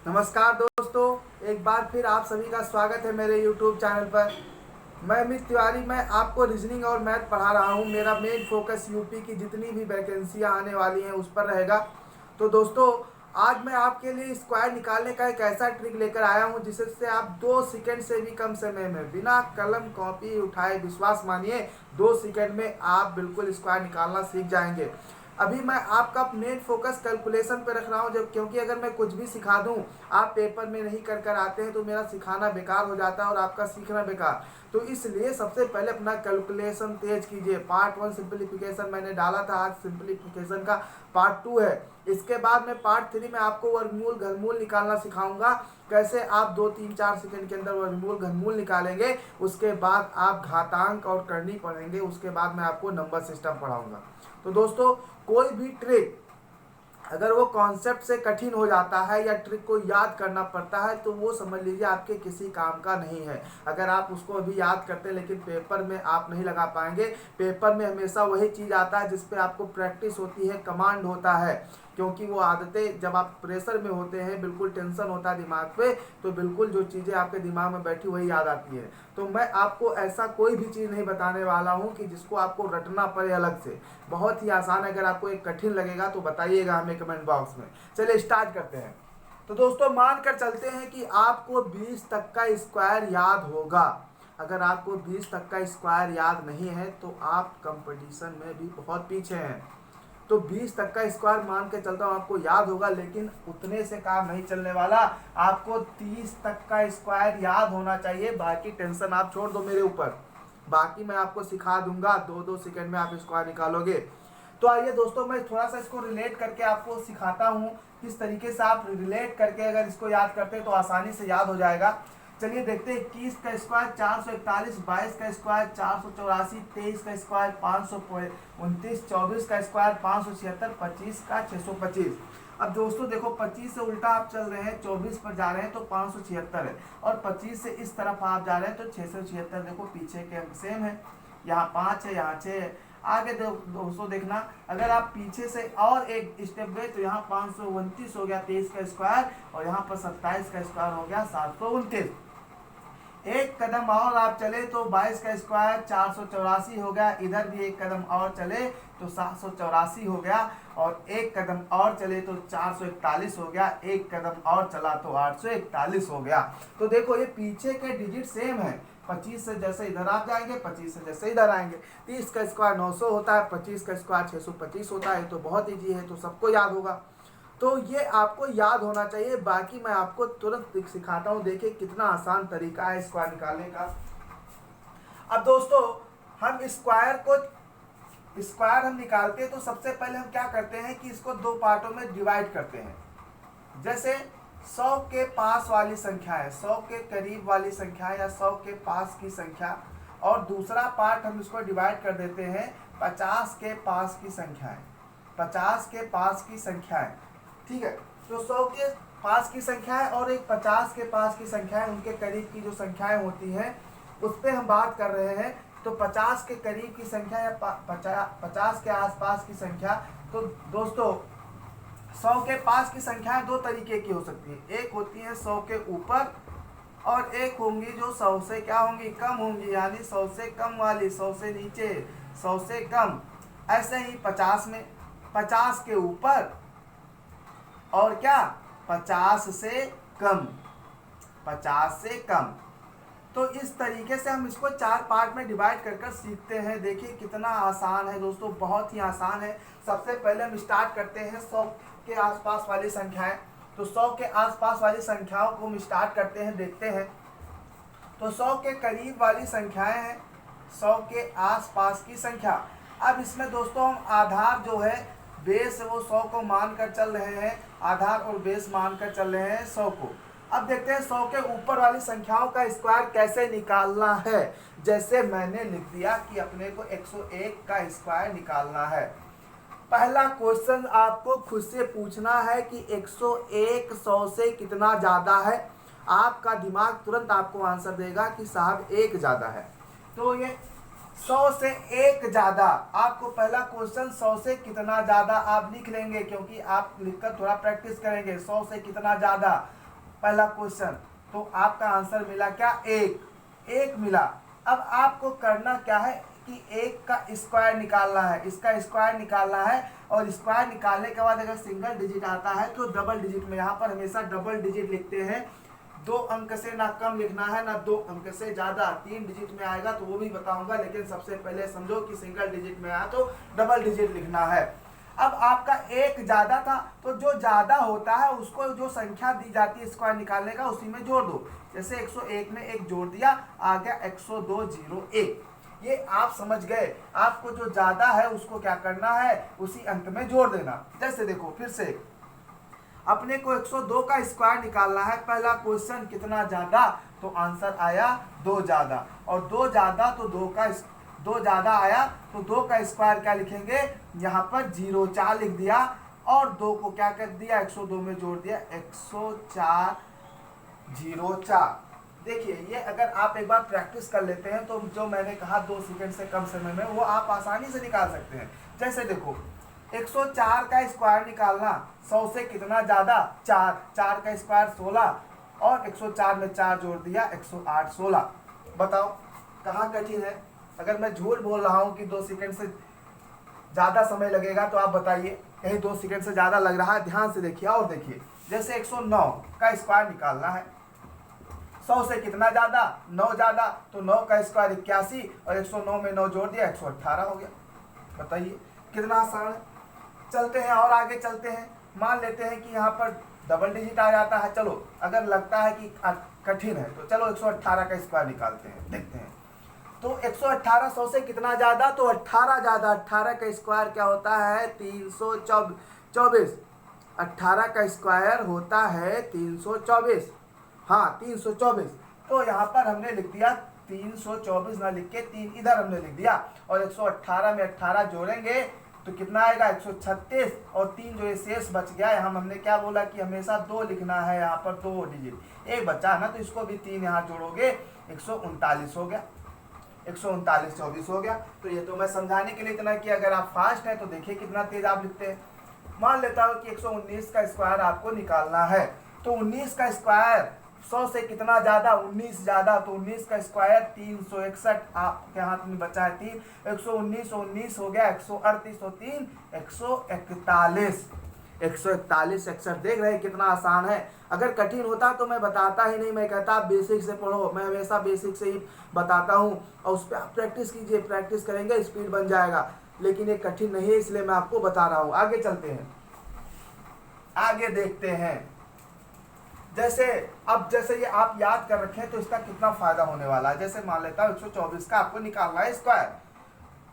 नमस्कार दोस्तों, एक बार फिर आप सभी का स्वागत है मेरे YouTube चैनल पर। मैं अमित तिवारी, मैं आपको रीजनिंग और मैथ पढ़ा रहा हूं। मेरा मेन फोकस यूपी की जितनी भी वैकेंसियां आने वाली हैं उस पर रहेगा। तो दोस्तों, आज मैं आपके लिए स्क्वायर निकालने का एक ऐसा ट्रिक लेकर आया हूं जिससे आप 2 सेकंड से भी कम समय में बिना कलम कॉपी उठाए, विश्वास मानिए, 2 सेकंड में आप बिल्कुल स्क्वायर निकालना सीख जाएंगे। अभी मैं आपका मेन फोकस कैलकुलेशन पे रख रहा हूँ, जब क्योंकि अगर मैं कुछ भी सिखा दूँ, आप पेपर में नहीं कर कर आते हैं तो मेरा सिखाना बेकार हो जाता है और आपका सीखना बेकार। तो इसलिए सबसे पहले अपना कैलकुलेशन तेज कीजिए। पार्ट 1 सिंप्लीफिकेशन मैंने डाला था, आज सिंप्लीफिकेशन का पार्ट 2 है। इसके बाद मैं पार्ट 3 में आपको वर्गमूल घनमूल निकालना सिखाऊंगा, कैसे आप 2 3 4 सेकंड के अंदर वर्गमूल घनमूल निकालेंगे। उसके बाद आप घातांक और करनी पढ़ेंगे, उसके बाद मैं आपको नंबर सिस्टम पढ़ाऊंगा। तो दोस्तों, कोई भी ट्रिक अगर वो कॉन्सेप्ट से कठिन हो जाता है या ट्रिक को याद करना पड़ता है तो वो समझ लीजिए आपके किसी काम का नहीं है। अगर आप उसको अभी याद करते हैं लेकिन पेपर में आप नहीं लगा पाएंगे। पेपर में हमेशा वही चीज़ आता है जिस पे आपको प्रैक्टिस होती है, कमांड होता है। क्योंकि वो आदतें, जब आप प्रेशर में होते हैं, बिल्कुल टेंशन होता है दिमाग पे, तो बिल्कुल जो चीज़ें आपके दिमाग में बैठी वही याद आती है। तो मैं आपको ऐसा कोई भी चीज़ नहीं बताने वाला हूँ कि जिसको आपको रटना पड़े अलग से। बहुत ही आसान है। अगर आपको एक कठिन लगेगा तो बताइएगा हमें कमेंट बॉक्स में। चलिए स्टार्ट करते हैं। तो दोस्तों, मान कर चलते हैं कि आपको 20 तक का स्क्वायर याद होगा। अगर आपको 20 तक का स्क्वायर याद नहीं है तो आप कंपटीशन में भी बहुत पीछे हैं। तो 20 तक का स्क्वायर मान के चलता हूँ आपको याद होगा, लेकिन उतने से काम नहीं चलने वाला। आपको 30 तक का स्क्वायर याद होना चाहिए। बाकी टेंशन आप छोड़ दो मेरे ऊपर, बाकी मैं आपको सिखा दूंगा। 2 2 सेकंड में आप स्क्वायर निकालोगे। तो आइए दोस्तों, मैं थोड़ा सा इसको रिलेट करके आपको सिखाता हूँ किस तरीके से आप रिलेट करके अगर इसको याद करते हैं तो आसानी से याद हो जाएगा। चलिए देखते हैं। 21 का स्क्वायर 441, 22 का स्क्वायर 484, 23 का स्क्वायर 529, 24 का स्क्वायर 576, 25 का 625। अब दोस्तों देखो, 25 से उल्टा आप चल रहे हैं, 24 पर जा रहे हैं तो 576 है, और 25 से इस तरफ आप जा रहे हैं तो 676। देखो पीछे के अंक सेम है, यहाँ 5 है, यहाँ 6 है। आगे दोस्तों देखना, अगर आप पीछे से और एक स्टेप गए तो यहाँ 529 हो गया 23 का स्क्वायर, और यहाँ पर 27 का स्क्वायर हो गया 729। एक कदम और आप चले तो 22 का स्क्वायर 484 हो गया। इधर भी एक कदम और चले तो 784 हो गया, और एक कदम और चले तो 441 हो गया। एक कदम और चला तो 841 हो गया। तो देखो ये पीछे के डिजिट सेम है। 25 से जैसे इधर आप जाएंगे, 25 से जैसे इधर आएंगे। 30 का स्क्वायर 900 होता है, 25 का स्क्वायर 625 होता है। तो बहुत ईजी है, तो सबको याद होगा। तो ये आपको याद होना चाहिए। बाकी मैं आपको तुरंत सिखाता हूँ। देखिए कितना आसान तरीका है स्क्वायर निकालने का। अब दोस्तों, हम स्क्वायर हम निकालते हैं तो सबसे पहले हम क्या करते हैं कि इसको 2 पार्टों में डिवाइड करते हैं। जैसे 100 के पास वाली संख्या है, 100 के करीब वाली संख्या या 100 के पास की संख्या, और दूसरा पार्ट हम इसको डिवाइड कर देते हैं 50 के पास की संख्या है। 50 के पास की संख्या है, ठीक है। तो 100 के पास की संख्या है और एक 50 के पास की संख्या है, उनके करीब की जो संख्याएं होती हैं उस पर हम बात कर रहे हैं। तो 50 के करीब की संख्या या 50 के आसपास की संख्या। तो दोस्तों, 100 के पास की संख्याएं 2 तरीके की हो सकती है। एक होती है 100 के ऊपर, और एक होंगी जो 100 से क्या होंगी, कम होंगी, यानी 100 से कम वाली, 100 से नीचे, 100 से कम। ऐसे ही 50 में 50 के ऊपर और क्या, 50 से कम, 50 से कम। तो इस तरीके से हम इसको 4 पार्ट में डिवाइड कर कर सीखते हैं। देखिए कितना आसान है दोस्तों, बहुत ही आसान है। सबसे पहले हम स्टार्ट करते हैं 100 के आसपास वाली संख्याएं। तो 100 के आसपास वाली संख्याओं को हम स्टार्ट करते हैं, देखते हैं। तो 100 के करीब वाली संख्याएं हैं 100 के आसपास की संख्या। अब इसमें दोस्तों हम आधार जो है, बेस वो 100 को मानकर चल रहे हैं। आधार और बेस मानकर चल रहे हैं 100 को। अब देखते हैं 100 के ऊपर वाली संख्याओं का स्क्वायर कैसे निकालना है। जैसे मैंने लिख दिया कि अपने को 101 का स्क्वायर निकालना है। पहला क्वेश्चन आपको खुद से पूछना है कि 101 100 से कितना ज़्यादा है। आपका दिमाग तुरंत आपको आंसर देगा कि साहब 1 ज़्यादा है। तो ये 100 से 1 ज़्यादा, आपको पहला क्वेश्चन 100 से कितना ज़्यादा आप लिख लेंगे, क्योंकि आप लिखकर थोड़ा प्रैक्टिस करेंगे। 100 से कितना ज़्यादा, पहला क्वेश्चन, तो आपका आंसर मिला क्या, 1 मिला। अब आपको करना क्या है कि 1 का स्क्वायर निकालना है, इसका स्क्वायर निकालना है, और स्क्वायर निकालने के बाद अगर सिंगल डिजिट आता है तो डबल डिजिट में, यहाँ पर हमेशा डबल डिजिट लिखते हैं, 2 अंक से ना कम लिखना है ना 2 अंक से ज्यादा। 3 डिजिट में आएगा तो वो भी बताऊंगा, लेकिन सबसे पहले समझो कि सिंगल डिजिट में आया तो डबल डिजिट लिखना है। अब आपका 1 ज्यादा था, तो जो ज्यादा होता है उसको जो संख्या दी जाती है स्क्वायर निकालने का उसी में जोड़ दो। जैसे 101 में 1 जोड़ दिया, आ गया 10201। ये आप समझ गए। आपको जो ज्यादा है उसको क्या करना है, उसी अंक में जोड़ देना। जैसे देखो फिर से, अपने को 102 का स्क्वायर निकालना है। पहला क्वेश्चन कितना ज्यादा, तो आंसर आया 2 ज्यादा, और 2 ज्यादा तो 2 ज्यादा आया तो 2 का स्क्वायर क्या लिखेंगे, यहाँ पर 04 लिख दिया, और 2 को क्या कर दिया, 102 में जोड़ दिया, 10404। देखिए ये अगर आप एक बार प्रैक्टिस कर लेते हैं तो जो मैंने कहा 2 सेकंड से कम समय में, वो आप आसानी से निकाल सकते हैं। जैसे देखो 104 का स्क्वायर निकालना, 100 से कितना ज्यादा, 4 का स्क्वायर 16, और 104 में 4 जोड़ दिया, 108 16। बताओ कहाँ कठिन है। अगर मैं झूठ बोल रहा हूँ कि 2 सेकंड से ज्यादा समय लगेगा तो आप बताइए कहीं 2 सेकंड से ज्यादा लग रहा है। ध्यान से देखिए और देखिए, जैसे 109 का स्क्वायर निकालना है, 100 से कितना ज्यादा, 9 ज्यादा, तो 9 का स्क्वायर 81, और 109 में 9 जोड़ दिया, 118 हो गया। बताइए कितना आसान है। चलते हैं और आगे चलते हैं। मान लेते हैं कि यहाँ पर डबल डिजिट आ जाता है। चलो अगर लगता है कि कठिन है तो चलो 118 का स्क्वायर निकालते हैं, देखते हैं। तो 118 100 से कितना ज्यादा, तो 18 ज्यादा। 18 का स्क्वायर क्या होता है, 324। 18 का स्क्वायर होता है 324, हाँ 324। तो यहाँ पर हमने लिख दिया 324 ना लिख के 3 इधर हमने लिख दिया, और 118 में 18 जोड़ेंगे तो कितना आएगा, 136, और 3 जो ये शेष बच गया है, हमने क्या बोला कि हमेशा 2 लिखना है, यहाँ पर 2 डिजिट, एक बचा ना तो इसको भी 3 यहाँ जोड़ोगे, 139 हो गया, 139 24 हो गया। तो ये तो मैं समझाने के लिए इतना किया। अगर आप फास्ट हैं तो देखिए कितना तेज आप लिखते हैं। मान लेता हूँ कि 119 का स्क्वायर आपको निकालना है, तो 19 का स्क्वायर 100 से कितना ज्यादा, 19 ज्यादा, तो 19 का स्क्वायर 361, आपके हाथ में बचा है 3, 119 19 हो गया, 138 और 3 141, 141 61। देख रहे हैं कितना आसान है। अगर कठिन होता तो मैं बताता ही नहीं, मैं कहता आप बेसिक से पढ़ो। मैं हमेशा बेसिक से ही बताता हूँ, और उस पर आप प्रैक्टिस कीजिए, प्रैक्टिस करेंगे स्पीड बन जाएगा। लेकिन ये कठिन नहीं है इसलिए मैं आपको बता रहा हूँ। आगे चलते हैं, आगे देखते हैं। जैसे अब जैसे ये आप याद कर रखें तो इसका कितना फायदा होने वाला है। जैसे मान लेता हूँ 124 का आपको निकालना है स्क्वायर,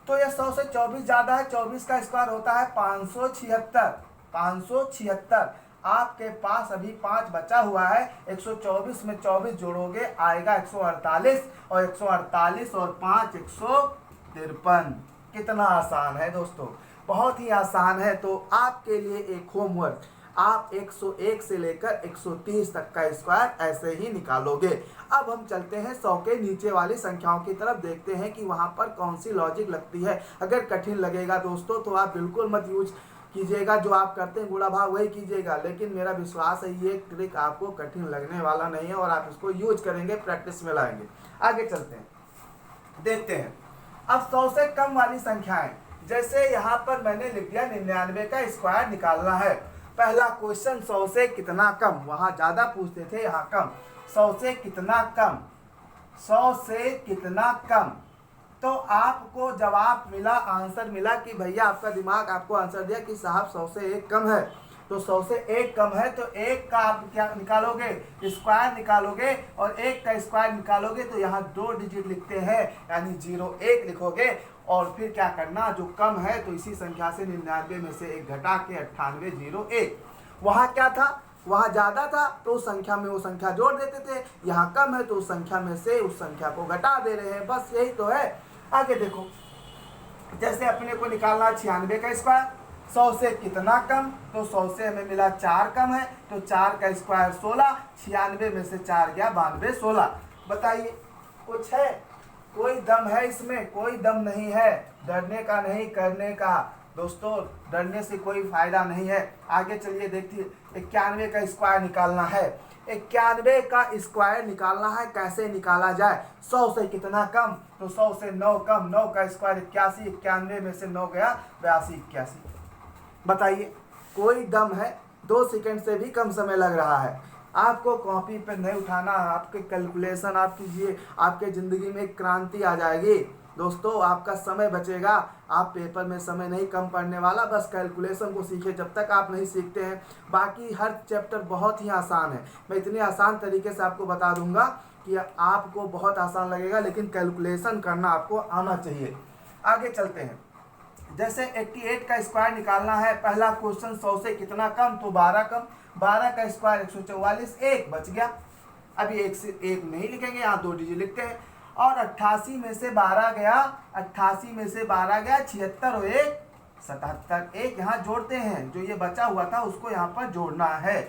तो ये 100 से 24 ज्यादा है, 24 का स्क्वायर होता है 576। 576 आपके पास अभी 5 बचा हुआ है, 124 में 24 जोड़ोगे आएगा 148, और 148 और 5 153। कितना आसान है दोस्तों, बहुत ही आसान है। तो आपके लिए एक होमवर्क, आप 101 से लेकर 130 तक का स्क्वायर ऐसे ही निकालोगे। अब हम चलते हैं 100 के नीचे वाली संख्याओं की तरफ, देखते हैं कि वहां पर कौन सी लॉजिक लगती है। अगर कठिन लगेगा दोस्तों तो आप बिल्कुल मत यूज कीजिएगा, जो आप करते हैं गुणा भाग वही कीजिएगा। लेकिन मेरा विश्वास है ये ट्रिक आपको कठिन लगने वाला नहीं है, और आप इसको यूज करेंगे, प्रैक्टिस में लाएंगे। आगे चलते हैं, देखते हैं अब 100 से कम वाली संख्याएं। जैसे यहाँ पर मैंने लिख दिया 99 का स्क्वायर निकालना है। पहला क्वेश्चन 100 से कितना कम, वहां ज्यादा पूछते थे, यहाँ कम। 100 से कितना कम, 100 से कितना कम, तो आपको जवाब मिला, आंसर मिला कि भैया आपका दिमाग आपको आंसर दिया कि साहब 100 से 1 कम है। तो 100 से 1 कम है तो 1 का आप क्या निकालोगे, स्क्वायर निकालोगे, और 1 का स्क्वायर निकालोगे तो यहाँ 2 डिजिट लिखते हैं, यानी 01 लिखोगे। और फिर क्या करना, जो कम है तो इसी संख्या से 99 में से 1 घटा के 9801। वहाँ क्या था, वहाँ ज्यादा था तो उस संख्या में वो संख्या जोड़ देते थे, यहाँ कम है तो उस संख्या में से उस संख्या को घटा दे रहे हैं, बस यही तो है। आगे देखो, जैसे अपने को निकालना 96 का स्क्वायर, 100 से कितना कम, तो 100 से हमें मिला 4 कम है, तो 4 का स्क्वायर 16, 96 में से 4 गया 92 16। बताइए कुछ है, कोई दम है इसमें, कोई दम नहीं है, डरने का नहीं, करने का। दोस्तों डरने से कोई फायदा नहीं है। आगे चलिए देखिए, 91 का स्क्वायर निकालना है। 91 का स्क्वायर निकालना है, कैसे निकाला जाए? 100 से कितना कम, तो 100 से 9 कम, 9 का स्क्वायर 81, 91 में से 9 गया 82, 81। बताइए, कोई दम है? 2 सेकंड से भी कम समय लग रहा है। आपको कॉपी पे नहीं उठाना, आपके कैलकुलेशन आप कीजिए, आपके ज़िंदगी में एक क्रांति आ जाएगी। दोस्तों आपका समय बचेगा, आप पेपर में समय नहीं कम पड़ने वाला। बस कैलकुलेशन को सीखिए, जब तक आप नहीं सीखते हैं बाकी हर चैप्टर बहुत ही आसान है। मैं इतने आसान तरीके से आपको बता दूंगा कि आपको बहुत आसान लगेगा, लेकिन कैलकुलेशन करना आपको आना चाहिए। आगे चलते हैं। जैसे 88 का स्क्वायर निकालना है, पहला क्वेश्चन 100 से कितना कम, तो 12 कम। 12 का स्क्वायर 144, 1 बच गया। अभी 1 से 1 नहीं लिखेंगे, यहाँ 2 डिजिट लिखते हैं। और 88 में से 12 गया, 88 में से 12 गया 76 और 1 77। एक यहाँ जोड़ते हैं, जो ये बचा हुआ था उसको यहाँ पर जोड़ना है।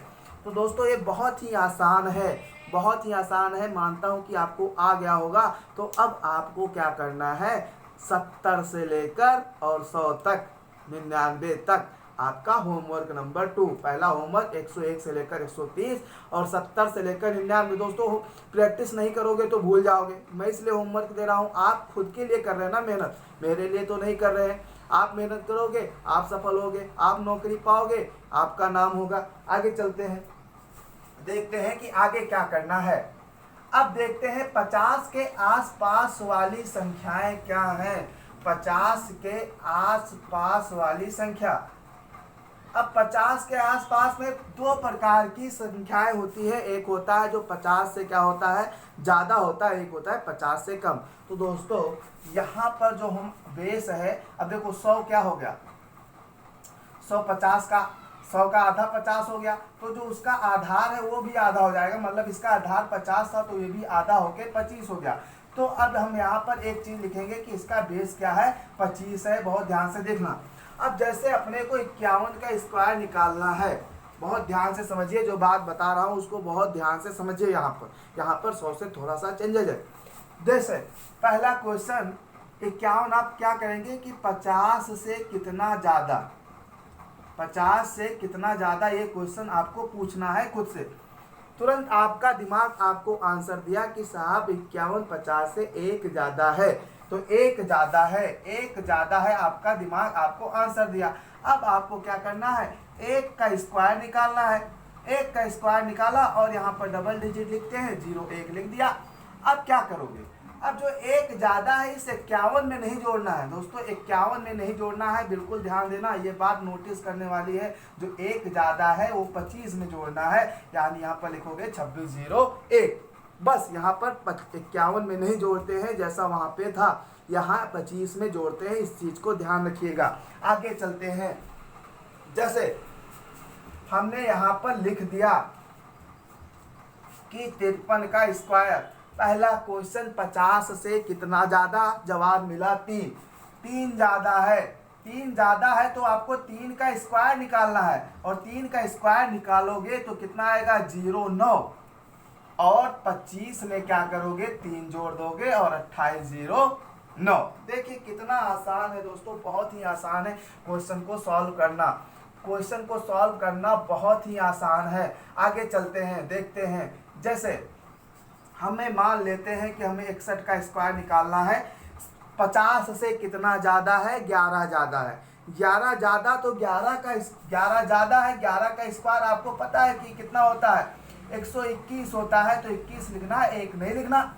तो दोस्तों ये बहुत ही आसान है, बहुत ही आसान है। मानता हूँ कि आपको आ गया होगा। तो अब आपको क्या करना है, 70 से लेकर और 100 तक, 99 तक आपका होमवर्क नंबर 2। पहला होमवर्क 101 से लेकर 130 और 70 से लेकर 99। दोस्तों प्रैक्टिस नहीं करोगे तो भूल जाओगे। मैं इसलिए होमवर्क दे रहा हूँ, आप खुद के लिए कर रहे हैं ना मेहनत, मेरे लिए तो नहीं कर रहे हैं। आप मेहनत करोगे, आप सफल होगे, आप नौकरी पाओगे, आपका नाम होगा। आगे चलते हैं, देखते हैं कि आगे क्या करना है। अब देखते हैं 50 के आसपास वाली संख्याएं क्या हैं। 50 के आसपास वाली संख्या, अब 50 के आसपास में 2 प्रकार की संख्याएं होती है। एक होता है जो 50 से क्या होता है, ज़्यादा होता है, एक होता है 50 से कम। तो दोस्तों यहाँ पर जो हम बेस है, अब देखो 100 क्या हो गया, 100 50 का, 100 का आधा 50 हो गया, तो जो उसका आधार है वो भी आधा हो जाएगा। मतलब इसका आधार 50 था तो ये भी आधा होके 25 हो गया। तो अब हम यहाँ पर एक चीज़ लिखेंगे कि इसका बेस क्या है, 25 है। बहुत ध्यान से देखना। अब जैसे अपने को 51 का स्क्वायर निकालना है, बहुत ध्यान से समझिए, जो बात बता रहा हूँ उसको बहुत ध्यान से समझिए। यहाँ पर 100 से थोड़ा सा चेंजेज है। जैसे पहला क्वेश्चन 51, आप क्या करेंगे कि 50 से कितना ज़्यादा, 50 से कितना ज़्यादा, ये क्वेश्चन आपको पूछना है खुद से। तुरंत आपका दिमाग आपको आंसर दिया कि साहब 51 50 से 1 ज़्यादा है, तो 1 ज़्यादा है, 1 ज़्यादा है, आपका दिमाग आपको आंसर दिया। अब आपको क्या करना है, 1 का स्क्वायर निकालना है। 1 का स्क्वायर निकाला और यहाँ पर डबल डिजिट लिखते हैं, 0 1 लिख दिया। अब क्या करोगे, अब जो 1 ज़्यादा है इस 51 में नहीं जोड़ना है। दोस्तों 51 में नहीं जोड़ना है, बिल्कुल ध्यान देना, ये बात नोटिस करने वाली है। जो 1 ज़्यादा है वो 25 में जोड़ना है, यानी यहाँ पर लिखोगे 2601। बस यहाँ पर 51 में नहीं जोड़ते हैं जैसा वहाँ पे था, यहाँ 25 में जोड़ते हैं। इस चीज़ को ध्यान रखिएगा। आगे चलते हैं, जैसे हमने यहाँ पर लिख दिया कि 53 का स्क्वायर, पहला क्वेश्चन 50 से कितना ज़्यादा, जवाब मिला 3। 3 ज़्यादा है, 3 ज़्यादा है तो आपको 3 का स्क्वायर निकालना है। और 3 का स्क्वायर निकालोगे तो कितना आएगा, 0 9। और 25 में क्या करोगे, 3 जोड़ दोगे और 28 0 9। देखिए कितना आसान है दोस्तों, बहुत ही आसान है क्वेश्चन को सॉल्व करना। क्वेश्चन को सॉल्व करना बहुत ही आसान है। आगे चलते हैं, देखते हैं। जैसे हमें मान लेते हैं कि हमें 61 का स्क्वायर निकालना है। 50 से कितना ज़्यादा है, 11 ज़्यादा है। 11 ज़्यादा, तो 11 ज़्यादा है। 11 का स्क्वायर आपको पता है कि कितना होता है, 121 होता है। तो 21 लिखना है, 1 नहीं लिखना।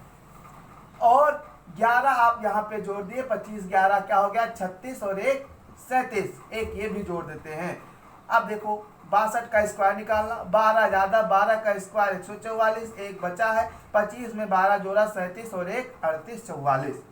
और 11 आप यहाँ पे जोड़ दिए, 25 11 क्या हो गया, 36 और 1 37, एक ये भी जोड़ देते हैं। अब देखो 62 का स्क्वायर निकालना, 12 ज़्यादा, 12 का स्क्वायर 144, 1 बचा है। 25 में 12 जोड़ा 37 और 1 38 44।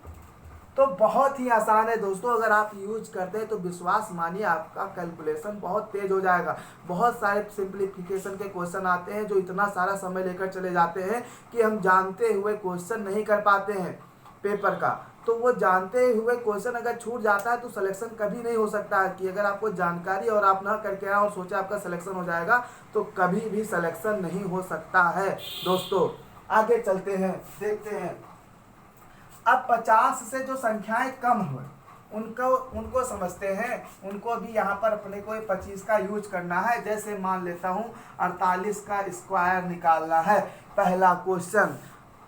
तो बहुत ही आसान है दोस्तों, अगर आप यूज करते हैं तो विश्वास मानिए आपका कैलकुलेशन बहुत तेज हो जाएगा। बहुत सारे सिंप्लीफिकेशन के क्वेश्चन आते हैं जो इतना सारा समय लेकर चले जाते हैं कि हम जानते हुए क्वेश्चन नहीं कर पाते हैं पेपर का। तो वो जानते हुए क्वेश्चन अगर छूट जाता है तो सिलेक्शन कभी नहीं हो सकता है। कि अगर आपको जानकारी और आप ना करके आए और सोचे आपका सिलेक्शन हो जाएगा, तो कभी भी सिलेक्शन नहीं हो सकता है दोस्तों। आगे चलते हैं, देखते हैं। अब 50 से जो संख्याएं कम हुए उनको उनको समझते हैं। उनको भी यहाँ पर अपने को 25 का यूज करना है। जैसे मान लेता हूँ 48 का स्क्वायर निकालना है। पहला क्वेश्चन,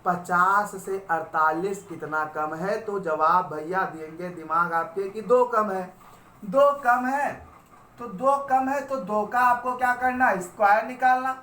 50 से 48 कितना कम है? तो जवाब भैया देंगे दिमाग आपके कि 2 कम है। 2 कम है तो 2 कम है तो 2 का आपको क्या करना है? स्क्वायर निकालना।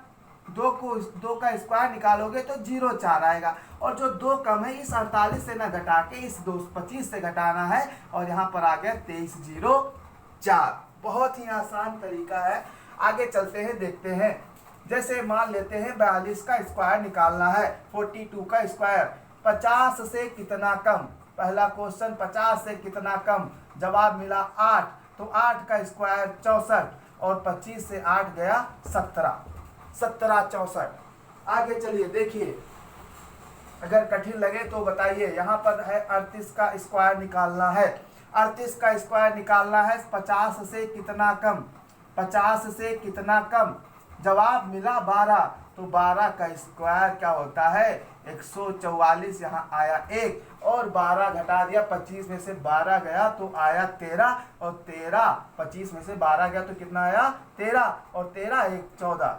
2 का स्क्वायर निकालोगे तो 0,4 आएगा। और जो 2 कम है इस 48 से ना घटा के इस 225 से घटाना है और यहाँ पर आ गया 23,04। बहुत ही आसान तरीका है। आगे चलते हैं, देखते हैं। जैसे मान लेते हैं 42 का स्क्वायर निकालना है। 42 का स्क्वायर 50 से कितना कम? पहला क्वेश्चन 50 से कितना कम? जवाब मिला 8। तो 8 का स्क्वायर 64 और 25 से 8 गया 17। 17 64। आगे चलिए देखिए, अगर कठिन लगे तो बताइए। यहाँ पर है 38 का स्क्वायर निकालना है। 38 का स्क्वायर निकालना है 50 से कितना कम? 50 से कितना कम? जवाब मिला 12। तो 12 का स्क्वायर क्या होता है? 144। यहाँ आया 1 और 12 घटा दिया 25 में से 12 गया तो आया 13 और 13 25 में से 12 गया तो कितना आया? 13 और 13 1 14।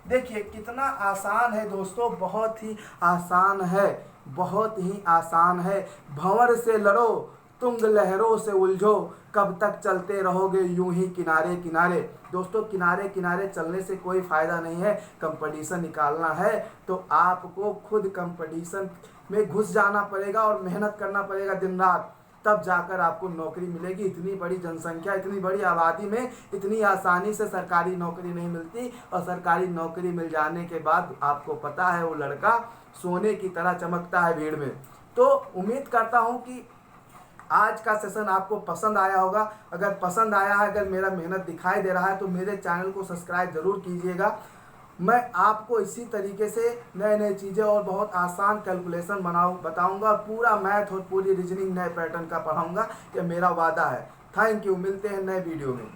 देखिए कितना आसान है दोस्तों, बहुत ही आसान है, बहुत ही आसान है। भंवर से लड़ो तुंग लहरों से उलझो, कब तक चलते रहोगे यूं ही किनारे किनारे। दोस्तों किनारे किनारे चलने से कोई फ़ायदा नहीं है। कंपटीशन निकालना है तो आपको खुद कंपटीशन में घुस जाना पड़ेगा और मेहनत करना पड़ेगा दिन रात, तब जाकर आपको नौकरी मिलेगी। इतनी बड़ी जनसंख्या, इतनी बड़ी आबादी में इतनी आसानी से सरकारी नौकरी नहीं मिलती। और सरकारी नौकरी मिल जाने के बाद आपको पता है वो लड़का सोने की तरह चमकता है भीड़ में। तो उम्मीद करता हूँ कि आज का सेशन आपको पसंद आया होगा। अगर पसंद आया है, अगर मेरा मेहनत दिखाई दे रहा है तो मेरे चैनल को सब्सक्राइब ज़रूर कीजिएगा। मैं आपको इसी तरीके से नए नए चीज़ें और बहुत आसान कैलकुलेशन बताऊंगा। पूरा मैथ और पूरी रीजनिंग नए पैटर्न का पढ़ाऊंगा, ये मेरा वादा है। थैंक यू, मिलते हैं नए वीडियो में।